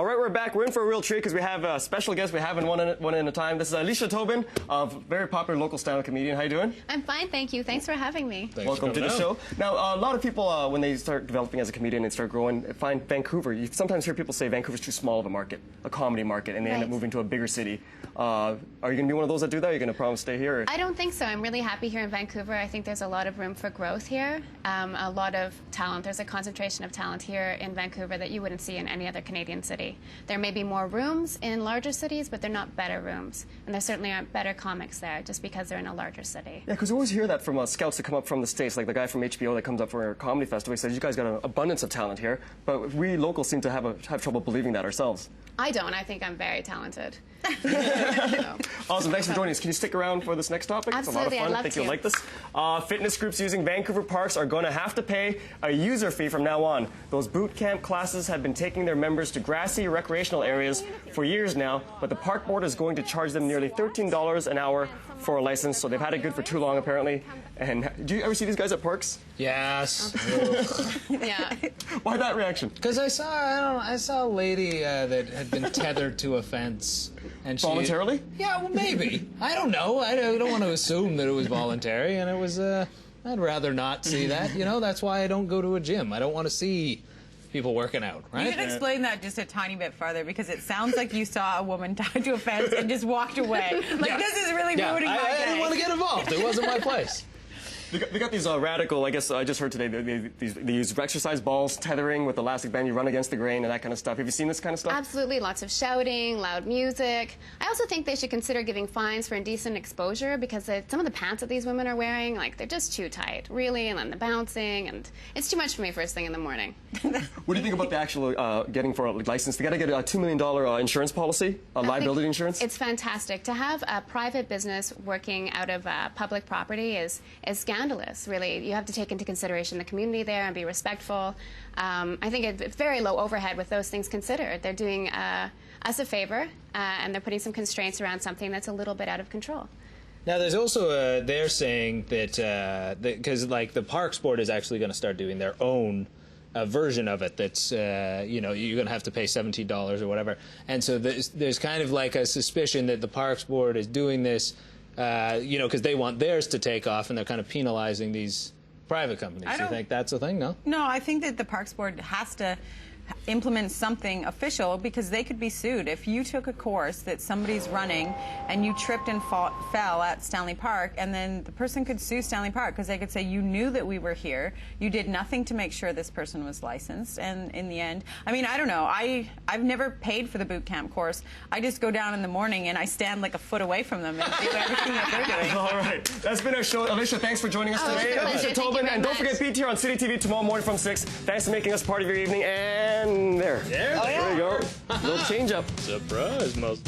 All right, we're back. We're in for a real treat because we have a special guest we haven't one in a time. This is Alicia Tobin, a very popular local stand-up comedian. How you doing? I'm fine, thank you. Thanks for having me. Welcome to the show. Now, a lot of people, when they start developing as a comedian and start growing, find Vancouver. You sometimes hear people say Vancouver's too small of a market, a comedy market, and they end up moving to a bigger city. Are you going to be one of those that do that? Are you going to promise to stay here? Or? I don't think so. I'm really happy here in Vancouver. I think there's a lot of room for growth here, a lot of talent. There's a concentration of talent here in Vancouver that you wouldn't see in any other Canadian city. There may be more rooms in larger cities, but they're not better rooms. And there certainly aren't better comics there just because they're in a larger city. Yeah, because you always hear that from scouts that come up from the States, like the guy from HBO that comes up for a comedy festival. He says, you guys got an abundance of talent here, but we locals seem to have trouble believing that ourselves. I don't. I think I'm very talented. Awesome. Thanks for joining us. Can you stick around for this next topic? Absolutely. It's a lot of fun. I think you'll like this. Fitness groups using Vancouver parks are going to have to pay a user fee from now on. Those boot camp classes have been taking their members to grassy recreational areas for years now, but the park board is going to charge them nearly $13 an hour for a license, so they've had it good for too long, apparently. And do you ever see these guys at parks? Yes. Yeah. Why that reaction? Because I saw a lady that had been tethered to a fence. And Voluntarily? Yeah, well, maybe. I don't know. I don't want to assume that it was voluntary, and it was, I'd rather not see that. You know, that's why I don't go to a gym. I don't want to see people working out, right? You should explain that just a tiny bit farther, because it sounds like you saw a woman tied to a fence and just walked away. Like, this is really ruining my day. I didn't want to get involved. It wasn't my place. They got these radical, I guess I just heard today, they use exercise balls, tethering with elastic band, you run against the grain and that kind of stuff. Have you seen this kind of stuff? Absolutely. Lots of shouting, loud music. I also think they should consider giving fines for indecent exposure, because some of the pants that these women are wearing, like, they're just too tight, really, and then the bouncing, and it's too much for me first thing in the morning. What do you think about the actual getting for a license? They got to get a $2 million insurance policy, liability insurance? It's fantastic. To have a private business working out of public property is scandalous. Really, you have to take into consideration the community there and be respectful. I think it's very low overhead with those things considered. They're doing us a favor, and they're putting some constraints around something that's a little bit out of control. Now, there's also they're saying that because like the Parks Board is actually going to start doing their own version of it. That's you know, you're going to have to pay $17 or whatever, and so there's kind of like a suspicion that the Parks Board is doing this. You know, because they want theirs to take off, and they're kind of penalizing these private companies. Do you think that's a thing? No? No, I think that the Parks Board has to implement something official, because they could be sued. If you took a course that somebody's running and you tripped and fell at Stanley Park, and then the person could sue Stanley Park because they could say, you knew that we were here, you did nothing to make sure this person was licensed, and in the end, I mean, I don't know, I've never paid for the boot camp course. I just go down in the morning and I stand like a foot away from them and do everything that they're doing. All right, that's been our show. Alicia, thanks for joining us today. Alicia Tobin, and don't forget, be here on City TV tomorrow morning from 6. Thanks for making us part of your evening, and there. There we go. Little change up. Surprise, most.